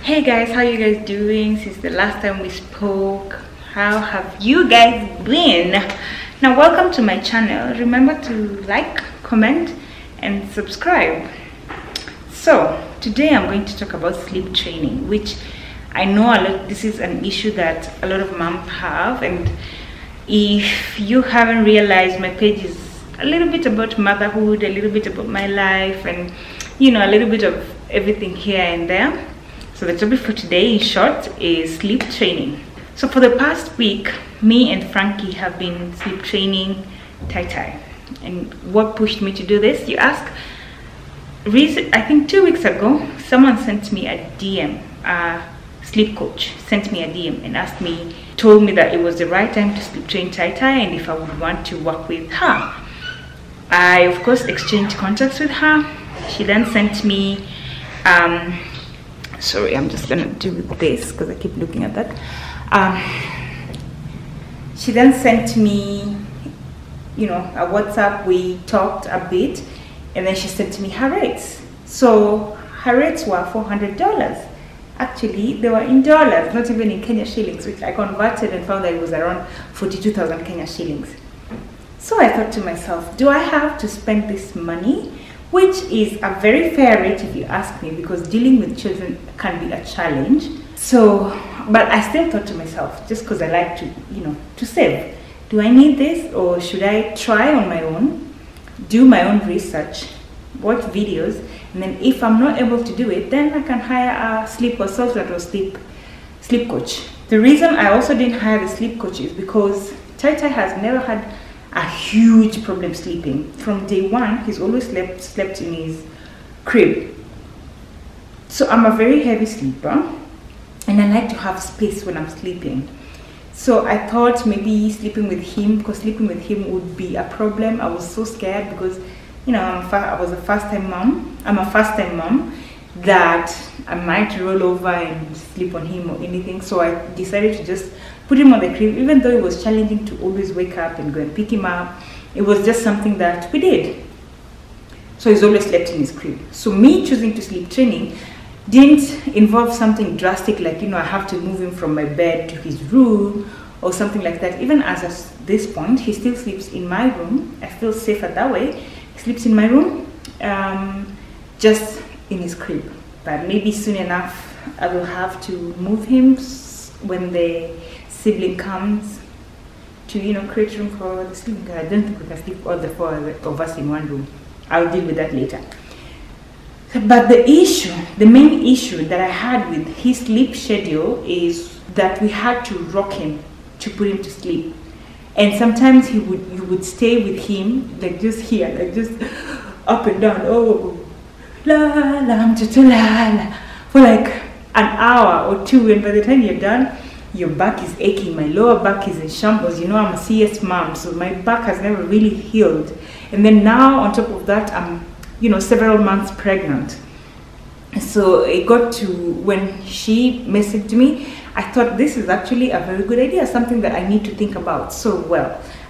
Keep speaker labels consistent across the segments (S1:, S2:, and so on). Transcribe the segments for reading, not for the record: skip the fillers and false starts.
S1: Hey guys, how you guys doing since the last time we spoke? How have you guys been? Now welcome to my channel. Remember to like, comment and subscribe. So today I'm going to talk about sleep training, which I know this is an issue that a lot of moms have, and if you haven't realized, my page is a little bit about motherhood, a little bit about my life, and a little bit of everything here and there. So the topic for today, in short, is sleep training. So for the past week, me and Frankie have been sleep training Tai. And what pushed me to do this, you ask? I think 2 weeks ago, someone sent me a DM. A sleep coach sent me a DM and told me that it was the right time to sleep train Tai and if I would want to work with her. I, of course, exchanged contacts with her. She then sent me sorry, I'm just gonna do this because I keep looking at that. She then sent me a WhatsApp. We talked a bit, and then she sent me her rates. So her rates were $400. Actually, they were in dollars, not even in Kenya shillings, which I converted and found that it was around 42,000 Kenya shillings. So I thought to myself, do I have to spend this money? Which is a very fair rate if you ask me, because dealing with children can be a challenge. So, but I still thought to myself, just because I like to save, do I need this, or should I try on my own, do my own research, watch videos, and then if I'm not able to do it, then I can hire a sleep consultant or sleep coach. The reason I also didn't hire the sleep coach is because Tai has never had a huge problem sleeping. From day one, he's always slept in his crib. So I'm a very heavy sleeper, and I like to have space when I'm sleeping. So I thought maybe sleeping with him, because sleeping with him would be a problem. I was so scared because I was a first-time mom. I'm a first-time mom, that I might roll over and sleep on him or anything. So I decided to just put him on the crib, even though it was challenging to always wake up and go and pick him up. It was just something that we did. So he's always slept in his crib. So me choosing to sleep training didn't involve something drastic like, I have to move him from my bed to his room or something like that. Even as of this point, he still sleeps in my room. I feel safer that way. He sleeps in my room, just in his crib. But maybe soon enough, I will have to move him when the sibling comes to create room for the sleeping. I don't think we can sleep all the four of us in one room. I'll deal with that later. But the main issue that I had with his sleep schedule is that we had to rock him to put him to sleep. And sometimes you would stay with him like just here, like just up and down, oh la la la la, for like an hour or two, and by the time you're done, your back is aching. My lower back is in shambles. I'm a CS mom, so my back has never really healed. And then now on top of that, I'm several months pregnant. So it got to when she messaged me, I thought this is actually a very good idea, something that I need to think about. So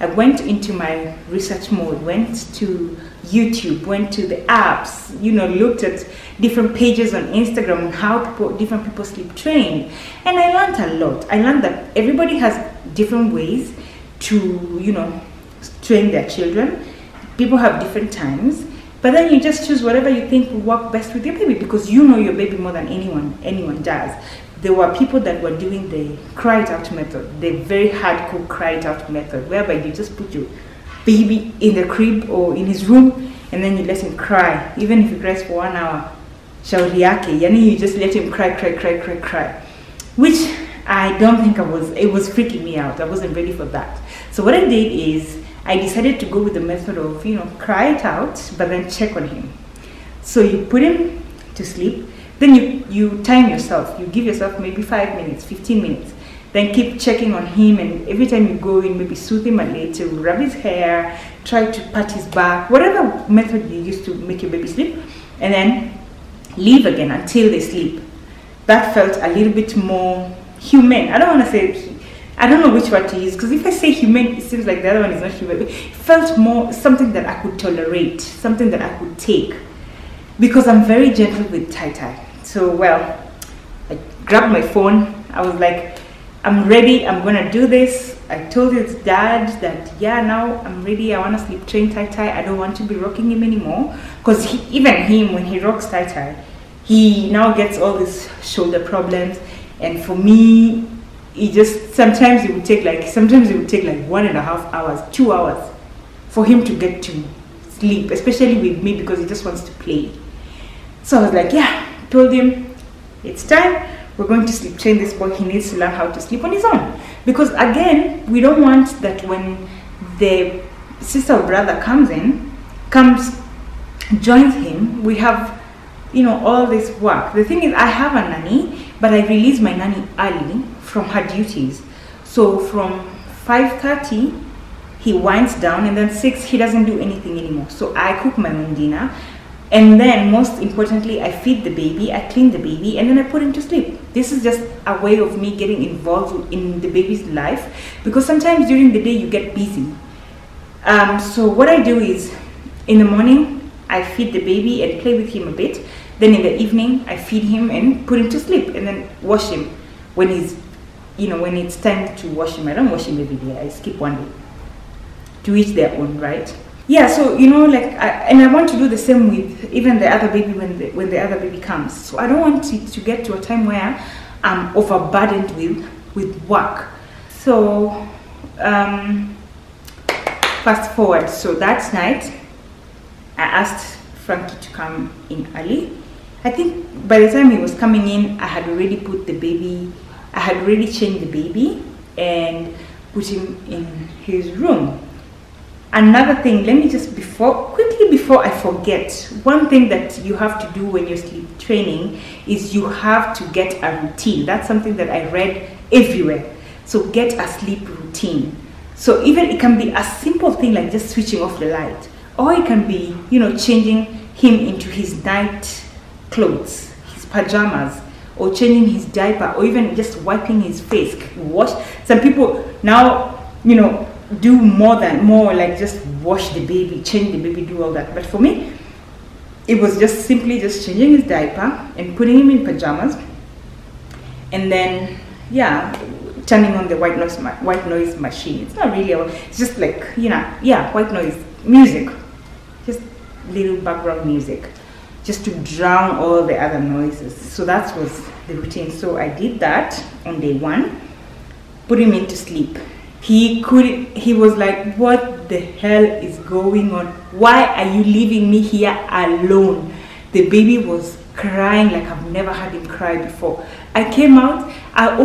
S1: I went into my research mode, went to YouTube, went to the apps, looked at different pages on Instagram on how different people sleep train, and I learned a lot. I learned that everybody has different ways to train their children. People have different times, but then you just choose whatever you think will work best with your baby, because your baby more than anyone does. There were people that were doing the cry it out method, the very hardcore cry it out method, whereby you just put your baby in the crib or in his room and then you let him cry, even if he cries for 1 hour. Shauri yake, you just let him cry, which I don't think it was freaking me out. I wasn't ready for that. So what I did is I decided to go with the method of cry it out, but then check on him. So you put him to sleep, then you time yourself. You give yourself maybe 5 minutes, 15 minutes. Then keep checking on him, and every time you go in, maybe soothe him a little, rub his hair, try to pat his back, whatever method you use to make your baby sleep, and then leave again until they sleep. That felt a little bit more humane. I don't want to say, I don't know which word to use, because if I say humane, it seems like the other one is not humane. It felt more something that I could tolerate, something that I could take, because I'm very gentle with Tai. So I grabbed my phone. I was like, I'm ready, I'm gonna do this. I told his dad that, yeah, now I'm ready, I wanna sleep train tie-tie. I don't want to be rocking him anymore. Because even him, when he rocks tie-tie, he now gets all these shoulder problems. And for me, sometimes it would take like 1.5 hours, 2 hours for him to get to sleep, especially with me, because he just wants to play. So I was like, yeah, told him, it's time, we're going to sleep train this boy. He needs to learn how to sleep on his own. Because again, we don't want that when the sister or brother joins him, we have, you know, all this work. The thing is, I have a nanny, but I release my nanny early from her duties. So from 5:30, he winds down, and then 6, he doesn't do anything anymore. So I cook my own dinner. And then, most importantly, I feed the baby, I clean the baby, and then I put him to sleep. This is just a way of me getting involved in the baby's life, because sometimes during the day you get busy. So what I do is, in the morning, I feed the baby and play with him a bit. Then in the evening, I feed him and put him to sleep, and then wash him when when it's time to wash him. I don't wash him every day, I skip one day. To each their own, right? Yeah, so I want to do the same with even the other baby when the other baby comes. So I don't want it to get to a time where I'm overburdened with work. So fast forward. So that night, I asked Frankie to come in early. I think by the time he was coming in, I had already changed the baby and put him in his room. Another thing, let me just quickly before I forget, one thing that you have to do when you're sleep training is you have to get a routine. That's something that I read everywhere. So get a sleep routine. So even it can be a simple thing like just switching off the light, or it can be, changing him into his night clothes, his pajamas, or changing his diaper, or even just wiping his face, wash. Some people now, do more like just wash the baby, change the baby, do all that. But for me, it was just simply just changing his diaper and putting him in pajamas, and then turning on the white noise machine. It's not really, it's just like white noise music, just little background music, just to drown all the other noises. So that was the routine. So I did that on day 1, put him into sleep. He was like, what the hell is going on? Why are you leaving me here alone? The baby was crying like I've never had him cry before. I came out, I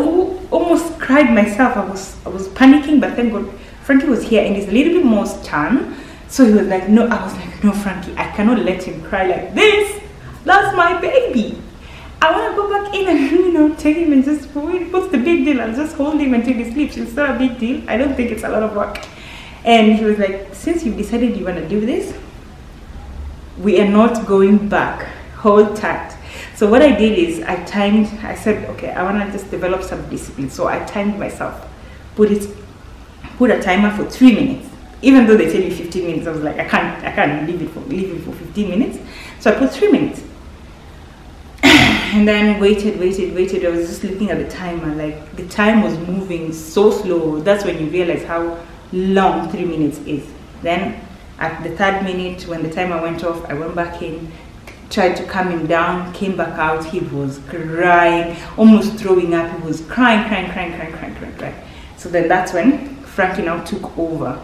S1: almost cried myself. I was panicking, but thank God Frankie was here and he's a little bit more stern. So he was like, no, I was like, no, Frankie, I cannot let him cry like this. That's my baby. I want to go back in and, take him and just, what's the big deal? I'll just hold him until he sleeps. It's not a big deal. I don't think it's a lot of work. And he was like, since you've decided you want to do this, we are not going back. Hold tight. So what I did is I said, okay, I want to just develop some discipline. So I timed myself, put a timer for 3 minutes. Even though they tell you 15 minutes, I was like, I can't leave it for 15 minutes. So I put 3 minutes. And then waited. I was just looking at the timer, like the time was moving so slow. That's when you realize how long 3 minutes is. Then at the 3rd minute, when the timer went off, I went back in, tried to calm him down, came back out. He was crying, almost throwing up. He was crying. So then that's when Frankie now took over,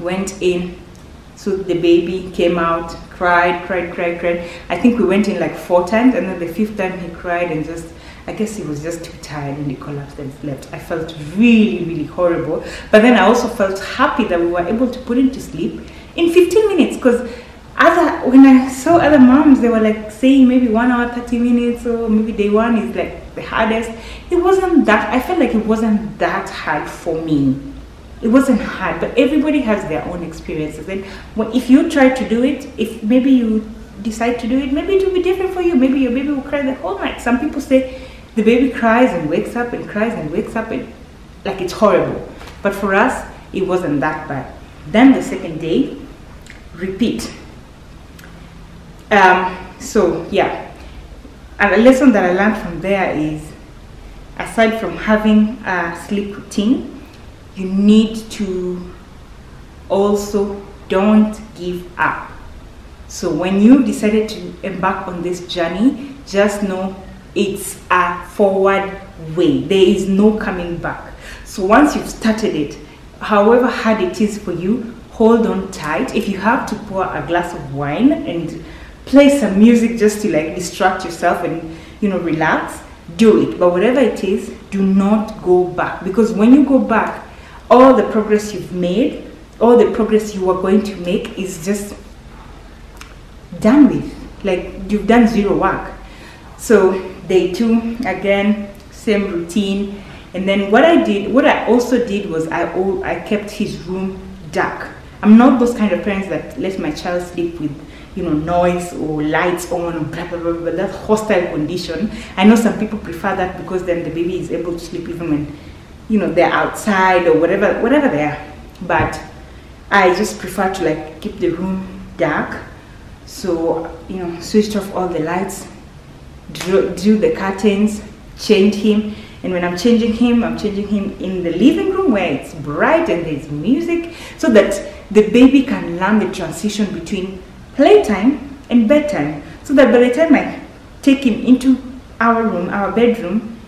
S1: went in. So the baby came out, cried. I think we went in like 4 times, and then the 5th time he cried and I guess he was just too tired and he collapsed and slept. I felt really, really horrible. But then I also felt happy that we were able to put him to sleep in 15 minutes, because when I saw other moms, they were like saying maybe 1 hour, 30 minutes, or maybe day 1 is like the hardest. It wasn't that, I felt like it wasn't that hard for me. It wasn't hard, but everybody has their own experiences. And if you try to do it, if maybe you decide to do it, maybe it will be different for you. Maybe your baby will cry the whole night. Some people say the baby cries and wakes up and cries and wakes up, and like it's horrible. But for us, it wasn't that bad. Then the 2nd day, repeat. So yeah, a lesson that I learned from there is, aside from having a sleep routine, you need to also don't give up. So when you decided to embark on this journey, just know it's a forward way. There is no coming back. So once you've started it, however hard it is for you, hold on tight. If you have to pour a glass of wine and play some music just to like distract yourself and, you know, relax, do it. But whatever it is, do not go back, because when you go back, all the progress you've made, all the progress you are going to make is just done with. Like, you've done zero work. So day 2, again, same routine. And then what I also did was I kept his room dark. I'm not those kind of parents that let my child sleep with, you know, noise or lights on or blah blah blah, blah, that hostile condition. I know some people prefer that because then the baby is able to sleep even when, you know, they're outside or whatever they are. But I just prefer to like keep the room dark. So, you know, switched off all the lights, drew the curtains, changed him. And when I'm changing him in the living room where it's bright and there's music, so that the baby can learn the transition between playtime and bedtime. So that by the time I take him into our room, our bedroom,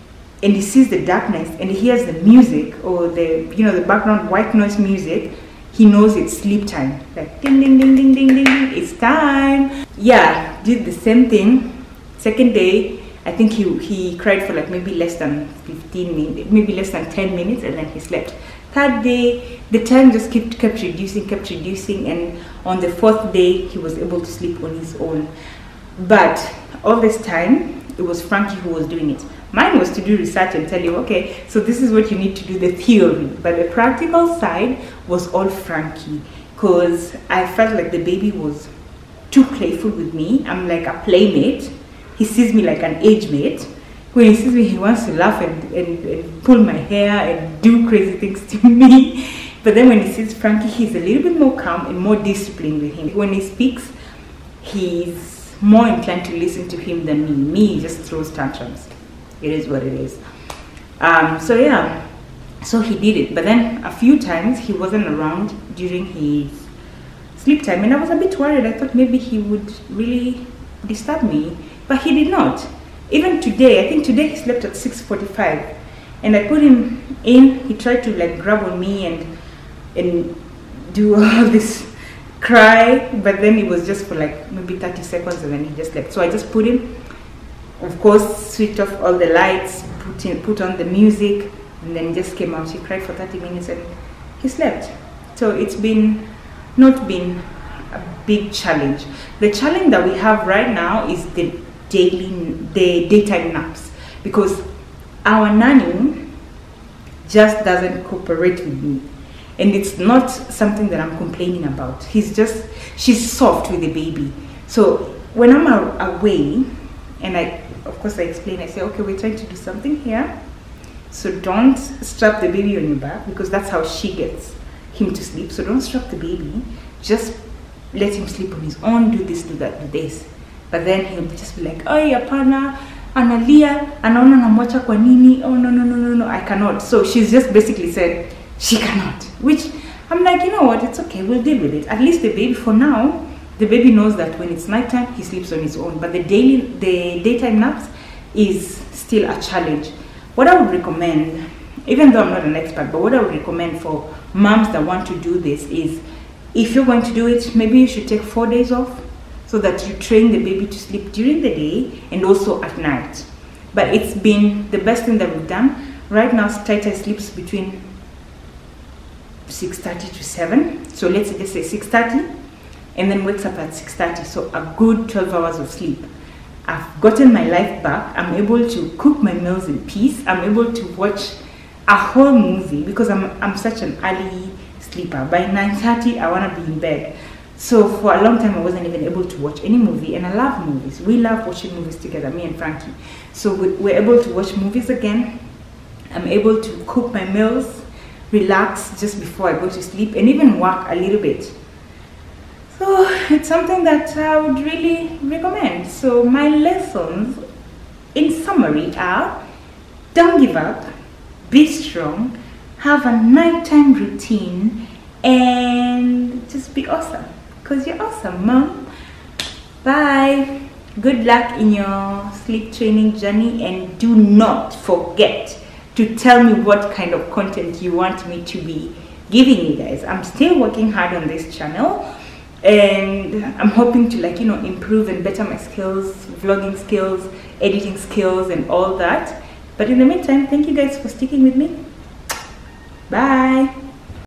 S1: and he sees the darkness and he hears the music or the, you know, the background white noise music, he knows it's sleep time. Like ding ding ding ding ding ding, it's time. Yeah, did the same thing. Second day, I think he cried for like maybe less than 15 minutes, maybe less than 10 minutes, and then he slept. Third day, the time just kept reducing, and on the fourth day, he was able to sleep on his own. But all this time, it was Frankie who was doing it. Mine was to do research and tell you, okay, so this is what you need to do, the theory. But the practical side was all Frankie, because I felt like the baby was too playful with me. I'm like a playmate. He sees me like an age mate. When he sees me, he wants to laugh and pull my hair and do crazy things to me. But then when he sees Frankie, he's a little bit more calm and more disciplined with him. When he speaks, he's more inclined to listen to him than me. Me, he just throws tantrums. It is what it is. So yeah, so he did it. But then a few times he wasn't around during his sleep time, and I was a bit worried. I thought maybe he would really disturb me, but he did not. Even today, I think today he slept at 6:45, and I put him in. He tried to like grab on me and do all this cry, but then it was just for like maybe 30 seconds, and then he just slept. So I just put him, of course, switched off all the lights, put on the music, and then just came out. He cried for 30 minutes and he slept. So it's not been a big challenge. The challenge that we have right now is the daytime naps, because our nanny just doesn't cooperate with me, and it's not something that I'm complaining about. She's soft with the baby. So when I'm away, and of course I explain, I say, okay, we're trying to do something here, so don't strap the baby on your back, because that's how she gets him to sleep. So don't strap the baby, just let him sleep on his own, do this, do that, do this. But then he'll just be like, oh, hapana, analia, anaona namwacha kwa nini? Oh, no, I cannot. So she's just basically said she cannot, which I'm like, you know what, it's okay, we'll deal with it. At least the baby, for now, the baby knows that when it's nighttime, he sleeps on his own. But the daytime naps is still a challenge. What I would recommend, even though I'm not an expert, but what I would recommend for moms that want to do this is, if you're going to do it, maybe you should take 4 days off, so that you train the baby to sleep during the day and also at night. But it's been the best thing that we've done. Right now, Taita sleeps between 6:30 to 7. So let's just say 6:30, and then wakes up at 6:30. So a good 12 hours of sleep. I've gotten my life back. I'm able to cook my meals in peace. I'm able to watch a whole movie, because I'm such an early sleeper. By 9:30, I want to be in bed. So for a long time, I wasn't even able to watch any movie, and I love movies. We love watching movies together, me and Frankie. So we're able to watch movies again. I'm able to cook my meals, relax just before I go to sleep, and even work a little bit. So it's something that I would really recommend. So my lessons in summary are: don't give up, be strong, have a nighttime routine, and just be awesome, because you're awesome, mom. Bye. Good luck in your sleep training journey, and do not forget to tell me what kind of content you want me to be giving you guys. I'm still working hard on this channel, and I'm hoping to, like, improve and better my skills, vlogging skills, editing skills, and all that. But in the meantime, thank you guys for sticking with me. Bye.